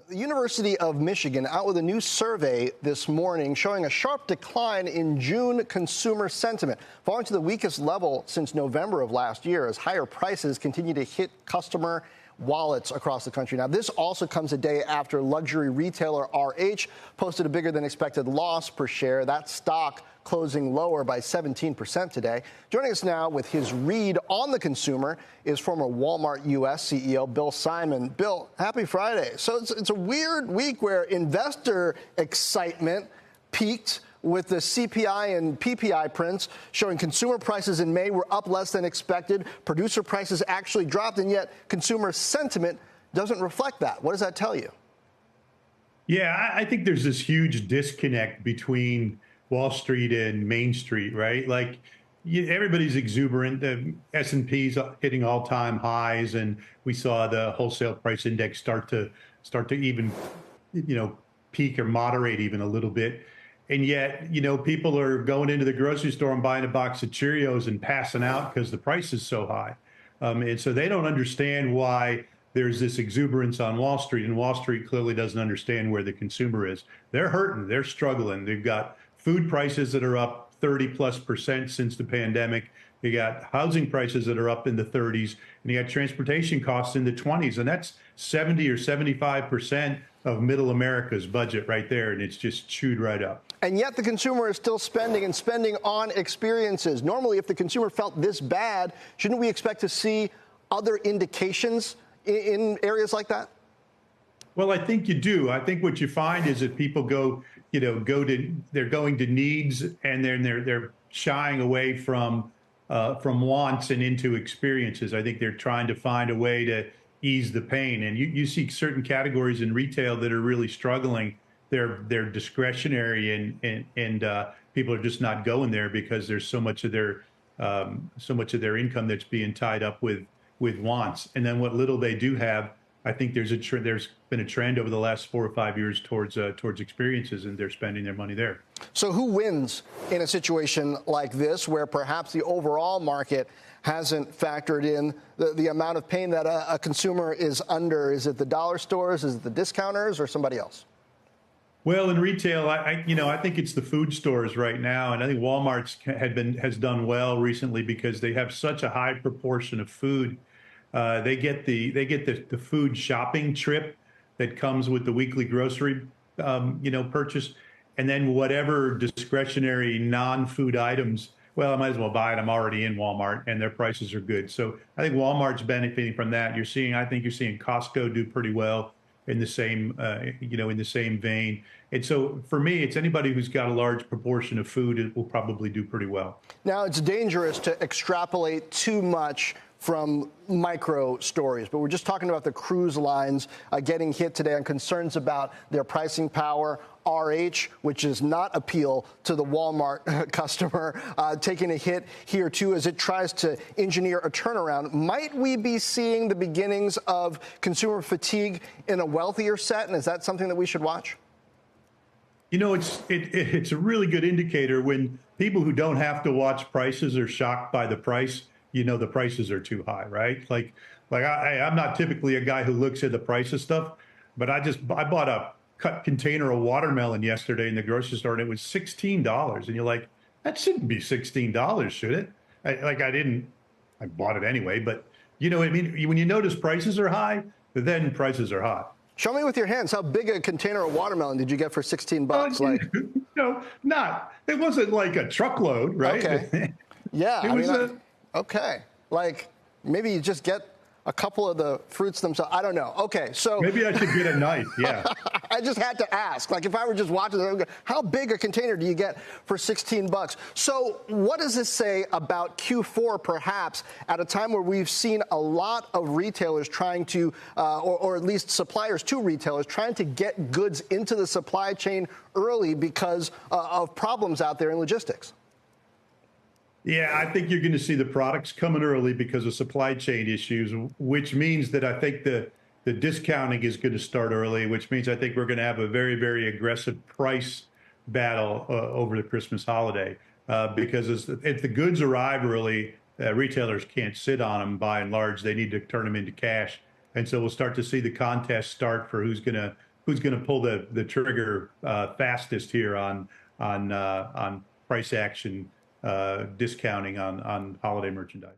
The University of Michigan out with a new survey this morning showing a sharp decline in June consumer sentiment, falling to the weakest level since November of last year as higher prices continue to hit customer wallets across the country. Now, this also comes a day after luxury retailer RH posted a bigger than expected loss per share. That stock closing lower by 17% today. Joining us now with his read on the consumer is former Walmart U.S. CEO Bill Simon. Bill, happy Friday. So it's a weird week where investor excitement peaked with the CPI and PPI prints showing consumer prices in May were up less than expected. Producer prices actually dropped, and yet consumer sentiment doesn't reflect that. What does that tell you? Yeah, I think there's this huge disconnect between Wall Street and Main Street, right? Like everybody's exuberant. The S&P's hitting all-time highs, and we saw the wholesale price index start to even, peak or moderate even a little bit. And yet, people are going into the grocery store and buying a box of Cheerios and passing out because the price is so high. And so they don't understand why there's this exuberance on Wall Street, and Wall Street clearly doesn't understand where the consumer is. They're hurting. They're struggling. They've got food prices that are up 30+% since the pandemic. You got housing prices that are up in the 30s, and you got transportation costs in the 20s, and that's 70 or 75% of middle America's budget right there, and it's just chewed right up. And yet the consumer is still spending and spending on experiences. Normally, if the consumer felt this bad, shouldn't we expect to see other indications in areas like that? Well, I think you do. I think what you find is that people they're going to needs, and then they're shying away from wants and into experiences. I think they're trying to find a way to ease the pain. And you see certain categories in retail that are really struggling. They're discretionary, and people are just not going there because there's so much of their income that's being tied up with wants. And then what little they do have, I think there's been a trend over the last 4 or 5 years towards experiences, and they're spending their money there. So who wins in a situation like this, where perhaps the overall market hasn't factored in the amount of pain that a consumer is under? Is it the dollar stores, is it the discounters, or somebody else? Well, in retail, I think it's the food stores right now, and I think Walmart's has done well recently because they have such a high proportion of food. They get the food shopping trip that comes with the weekly grocery purchase, and then whatever discretionary non-food items. Well, I might as well buy it. I'm already in Walmart, and their prices are good. So I think Walmart's benefiting from that. I think you're seeing Costco do pretty well in the same vein. And so for me, it's anybody who's got a large proportion of food, it will probably do pretty well. Now, it's dangerous to extrapolate too much from micro stories, but we're just talking about the cruise lines getting hit today on concerns about their pricing power. RH, which does not appeal to the Walmart customer, taking a hit here, too, as it tries to engineer a turnaround. Might we be seeing the beginnings of consumer fatigue in a wealthier set, and is that something that we should watch? It's a really good indicator when people who don't have to watch prices are shocked by the price. The prices are too high, right? Like I'm not typically a guy who looks at the price of stuff, but I bought a cut container of watermelon yesterday in the grocery store, and it was $16. And you're like, that shouldn't be $16, should it? I bought it anyway, but you know what I mean? When you notice prices are high, then prices are high. Show me with your hands, how big a container of watermelon did you get for $16? It wasn't like a truckload, right? Okay. Yeah. Okay. Like maybe you just get a couple of the fruits themselves. I don't know. Okay, so maybe I should get a knife. Yeah. I just had to ask. Like if I were just watching, how big a container do you get for $16? So what does this say about Q4, perhaps, at a time where we've seen a lot of retailers trying to, or at least suppliers to retailers, trying to get goods into the supply chain early because of problems out there in logistics? Yeah, I think you're going to see the products coming early because of supply chain issues, which means that I think the discounting is going to start early, which means I think we're going to have a very, very aggressive price battle over the Christmas holiday. Because if the goods arrive early, retailers can't sit on them by and large. They need to turn them into cash. And so we'll start to see the contest start for who's going to who's going to pull the trigger fastest here on price action discounting on holiday merchandise.